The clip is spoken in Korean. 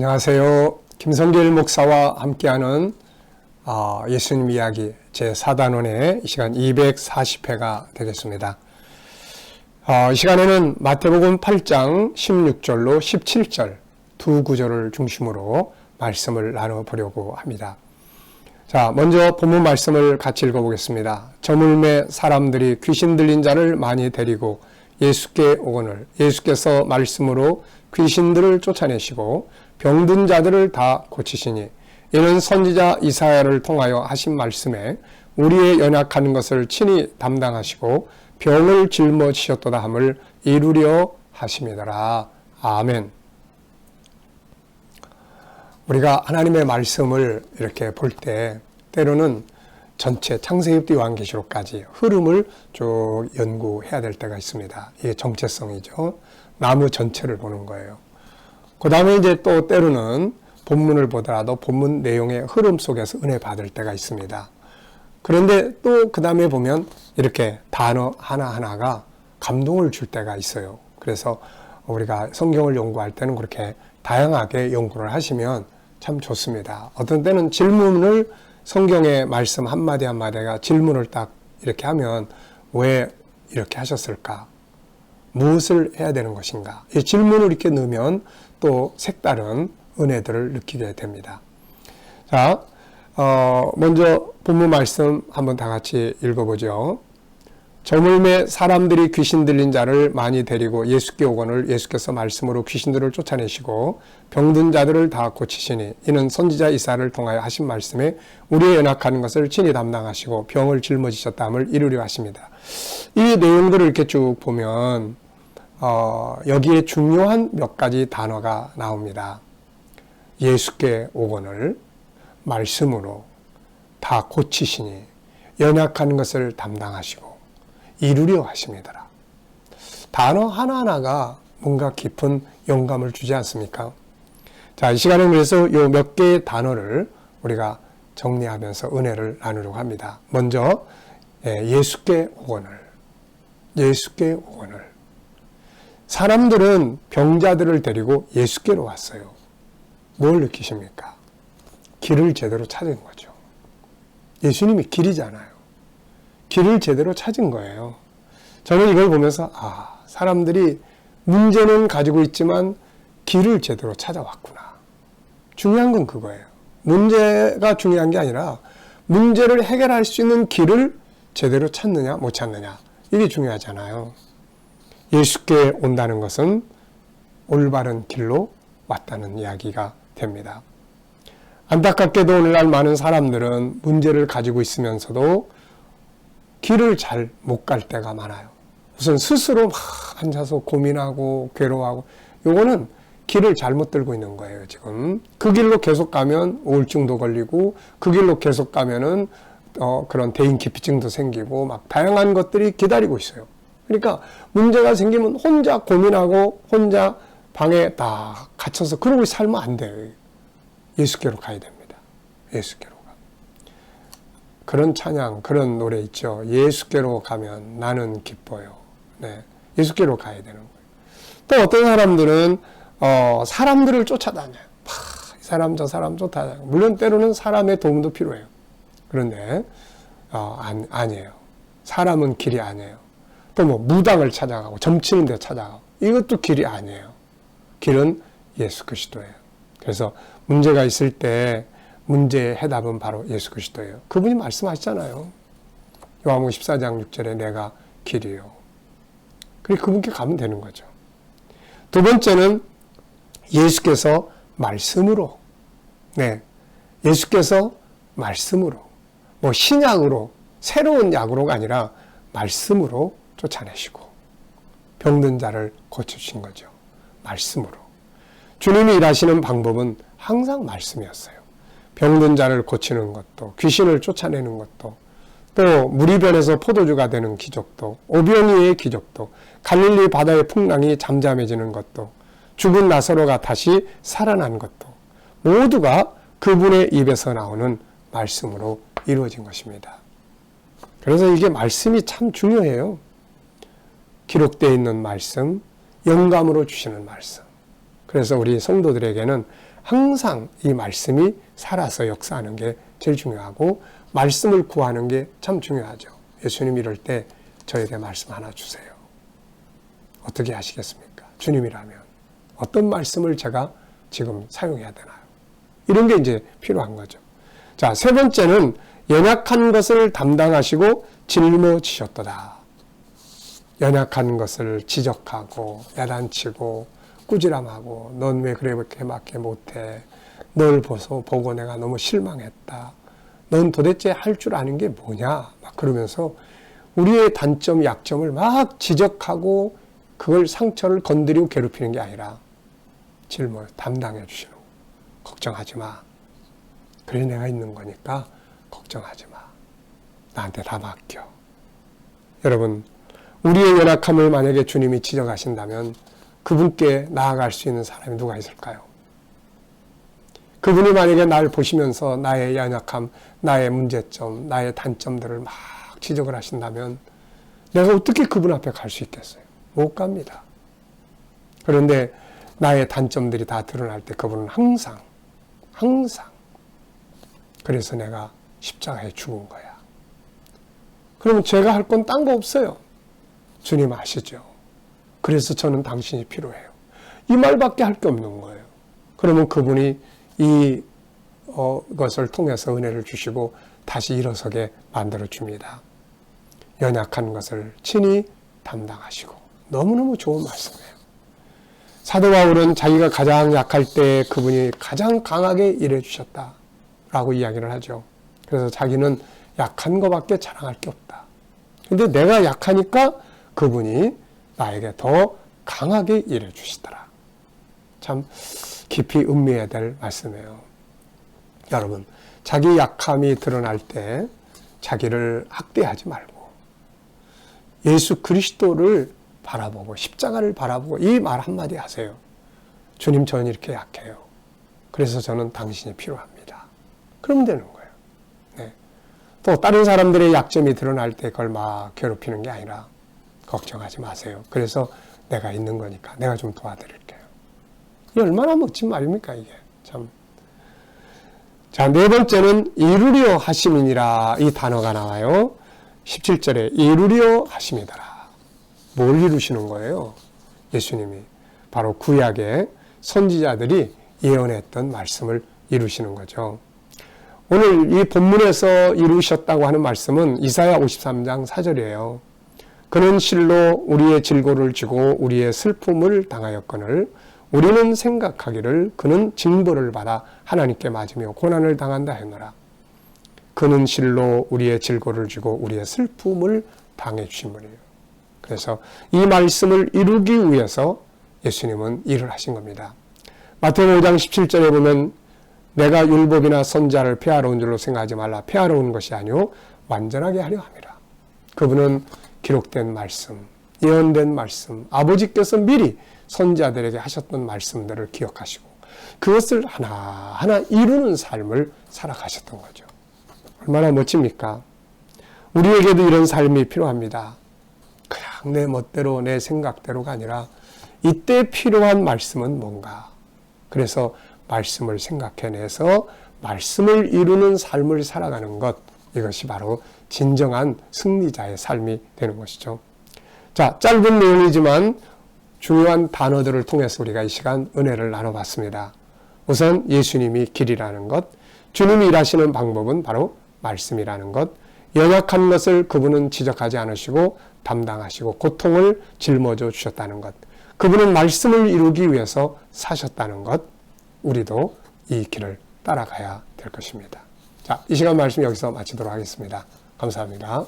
안녕하세요. 김성길 목사와 함께하는 예수님 이야기 제4단원의 이 시간 240회가 되겠습니다. 이 시간에는 마태복음 8장 16절로 17절 두 구절을 중심으로 말씀을 나눠보려고 합니다. 자, 먼저 본문 말씀을 같이 읽어보겠습니다. 저물매 사람들이 귀신 들린 자를 많이 데리고 예수께 오거늘 예수께서 말씀으로 귀신들을 쫓아내시고 병든 자들을 다 고치시니 이는 선지자 이사야를 통하여 하신 말씀에 우리의 연약한 것을 친히 담당하시고 병을 짊어지셨도다 함을 이루려 하심이더라. 아멘. 우리가 하나님의 말씀을 이렇게 볼 때 때로는 전체 창세기부터 요한계시록까지 흐름을 쭉 연구해야 될 때가 있습니다. 이게 정체성이죠. 나무 전체를 보는 거예요. 그 다음에 이제 또 때로는 본문을 보더라도 본문 내용의 흐름 속에서 은혜 받을 때가 있습니다. 그런데 또 그 다음에 보면 이렇게 단어 하나하나가 감동을 줄 때가 있어요. 그래서 우리가 성경을 연구할 때는 그렇게 다양하게 연구를 하시면 참 좋습니다. 어떤 때는 질문을 성경의 말씀 한마디 한마디가 질문을 딱 이렇게 하면 왜 이렇게 하셨을까? 무엇을 해야 되는 것인가? 이 질문을 이렇게 넣으면 또 색다른 은혜들을 느끼게 됩니다. 자, 먼저 본문 말씀 한번 다 같이 읽어보죠. 저물매 사람들이 귀신 들린 자를 많이 데리고 예수께 오거늘 예수께서 말씀으로 귀신들을 쫓아내시고 병든 자들을 다 고치시니 이는 선지자 이사야를 통하여 하신 말씀에 우리의 연약한 것을 친히 담당하시고 병을 짊어지셨다함을 이루려 하십니다. 이 내용들을 이렇게 쭉 보면 여기에 중요한 몇 가지 단어가 나옵니다. 예수께 오거늘 말씀으로 다 고치시니 연약한 것을 담당하시고 이루려 하십니다. 단어 하나하나가 뭔가 깊은 영감을 주지 않습니까? 자, 이 시간은 그래서 요 몇 개의 단어를 우리가 정리하면서 은혜를 나누려고 합니다. 먼저 예수께 오거늘, 예수께 오거늘. 사람들은 병자들을 데리고 예수께로 왔어요. 뭘 느끼십니까? 길을 제대로 찾은 거죠. 예수님이 길이잖아요. 길을 제대로 찾은 거예요. 저는 이걸 보면서 사람들이 문제는 가지고 있지만 길을 제대로 찾아왔구나. 중요한 건 그거예요. 문제가 중요한 게 아니라 문제를 해결할 수 있는 길을 제대로 찾느냐 못 찾느냐 이게 중요하잖아요. 예수께 온다는 것은 올바른 길로 왔다는 이야기가 됩니다. 안타깝게도 오늘날 많은 사람들은 문제를 가지고 있으면서도 길을 잘 못 갈 때가 많아요. 우선 스스로 막 앉아서 고민하고 괴로워하고 요거는 길을 잘못 들고 있는 거예요. 지금 그 길로 계속 가면 우울증도 걸리고 그 길로 계속 가면은 그런 대인기피증도 생기고 막 다양한 것들이 기다리고 있어요. 그러니까 문제가 생기면 혼자 고민하고 혼자 방에 딱 갇혀서 그러고 살면 안 돼요. 예수께로 가야 됩니다. 예수께로 가. 그런 찬양, 그런 노래 있죠. 예수께로 가면 나는 기뻐요. 네, 예수께로 가야 되는 거예요. 또 어떤 사람들은 사람들을 쫓아다녀요. 이 사람 저 사람 쫓아다녀요. 물론 때로는 사람의 도움도 필요해요. 그런데 아니에요. 사람은 길이 아니에요. 또 무당을 찾아가고 점치는 데 찾아가고 이것도 길이 아니에요. 길은 예수 그리스도예요. 그래서 문제가 있을 때 문제의 해답은 바로 예수 그리스도예요. 그분이 말씀하시잖아요. 요한복음 14장 6절에 내가 길이요. 그리고 그분께 가면 되는 거죠. 두 번째는 예수께서 말씀으로, 예수께서 말씀으로, 신약으로, 새로운 약으로가 아니라 말씀으로 쫓아내시고 병든 자를 고쳐주신 거죠. 말씀으로. 주님이 일하시는 방법은 항상 말씀이었어요. 병든 자를 고치는 것도, 귀신을 쫓아내는 것도, 또 무리변에서 포도주가 되는 기적도, 오병이어의 기적도, 갈릴리 바다의 풍랑이 잠잠해지는 것도, 죽은 나사로가 다시 살아난 것도 모두가 그분의 입에서 나오는 말씀으로 이루어진 것입니다. 그래서 이게 말씀이 참 중요해요. 기록되어 있는 말씀, 영감으로 주시는 말씀. 그래서 우리 성도들에게는 항상 이 말씀이 살아서 역사하는 게 제일 중요하고 말씀을 구하는 게 참 중요하죠. 예수님 이럴 때 저에게 말씀 하나 주세요. 어떻게 하시겠습니까? 주님이라면 어떤 말씀을 제가 지금 사용해야 되나요? 이런 게 이제 필요한 거죠. 자, 세 번째는 연약한 것을 담당하시고 짊어지셨도다. 연약한 것을 지적하고 야단치고 꾸지람하고 넌 왜 그렇게밖에 못해? 널 보고 내가 너무 실망했다. 넌 도대체 할 줄 아는 게 뭐냐? 막 그러면서 우리의 단점, 약점을 막 지적하고 그걸 상처를 건드리고 괴롭히는 게 아니라 담당해 주시는 거. 걱정하지 마. 그래 내가 있는 거니까 걱정하지 마. 나한테 다 맡겨. 여러분, 우리의 연약함을 만약에 주님이 지적하신다면 그분께 나아갈 수 있는 사람이 누가 있을까요? 그분이 만약에 날 보시면서 나의 연약함, 나의 문제점, 나의 단점들을 막 지적을 하신다면 내가 어떻게 그분 앞에 갈 수 있겠어요? 못 갑니다. 그런데 나의 단점들이 다 드러날 때 그분은 항상 그래서 내가 십자가에 죽은 거야. 그러면 제가 할 건 딴 거 없어요. 주님 아시죠? 그래서 저는 당신이 필요해요. 이 말밖에 할 게 없는 거예요. 그러면 그분이 것을 통해서 은혜를 주시고 다시 일어서게 만들어 줍니다. 연약한 것을 친히 담당하시고 너무너무 좋은 말씀이에요. 사도 바울은 자기가 가장 약할 때 그분이 가장 강하게 일해 주셨다라고 이야기를 하죠. 그래서 자기는 약한 것밖에 자랑할 게 없다. 근데 내가 약하니까 그분이 나에게 더 강하게 일해 주시더라. 참 깊이 음미해야 될 말씀이에요. 여러분, 자기 약함이 드러날 때 자기를 학대하지 말고 예수 그리스도를 바라보고 십자가를 바라보고 이 말 한마디 하세요. 주님, 저는 이렇게 약해요. 그래서 저는 당신이 필요합니다. 그러면 되는 거예요. 네. 또 다른 사람들의 약점이 드러날 때 그걸 막 괴롭히는 게 아니라 걱정하지 마세요. 그래서 내가 있는 거니까 내가 좀 도와드릴게요. 이 얼마나 멋진 말입니까, 이게. 참. 자, 네 번째는 이루려 하심이니라 이 단어가 나와요. 17절에 이루려 하심이더라. 뭘 이루시는 거예요? 예수님이. 바로 구약의 선지자들이 예언했던 말씀을 이루시는 거죠. 오늘 이 본문에서 이루셨다고 하는 말씀은 이사야 53장 4절이에요. 그는 실로 우리의 질고를 지고 우리의 슬픔을 당하였거늘 우리는 생각하기를 그는 징벌을 받아 하나님께 맞으며 고난을 당한다 했노라. 그는 실로 우리의 질고를 지고 우리의 슬픔을 당해 주심이에요. 그래서 이 말씀을 이루기 위해서 예수님은 일을 하신 겁니다. 마태복음 5장 17절에 보면 내가 율법이나 선지자를 폐하러 온 줄로 생각하지 말라. 폐하러 온 것이 아니오 완전하게 하려 함이라. 그분은 기록된 말씀, 예언된 말씀, 아버지께서 미리 선지자들에게 하셨던 말씀들을 기억하시고 그것을 하나하나 이루는 삶을 살아가셨던 거죠. 얼마나 멋집니까? 우리에게도 이런 삶이 필요합니다. 그냥 내 멋대로 내 생각대로가 아니라 이때 필요한 말씀은 뭔가. 그래서 말씀을 생각해내서 말씀을 이루는 삶을 살아가는 것, 이것이 바로 진정한 승리자의 삶이 되는 것이죠. 자, 짧은 내용이지만 중요한 단어들을 통해서 우리가 이 시간 은혜를 나눠봤습니다. 우선 예수님이 길이라는 것, 주님이 일하시는 방법은 바로 말씀이라는 것, 연약한 것을 그분은 지적하지 않으시고 담당하시고 고통을 짊어져 주셨다는 것, 그분은 말씀을 이루기 위해서 사셨다는 것, 우리도 이 길을 따라가야 될 것입니다. 자, 이 시간 말씀 여기서 마치도록 하겠습니다. 감사합니다.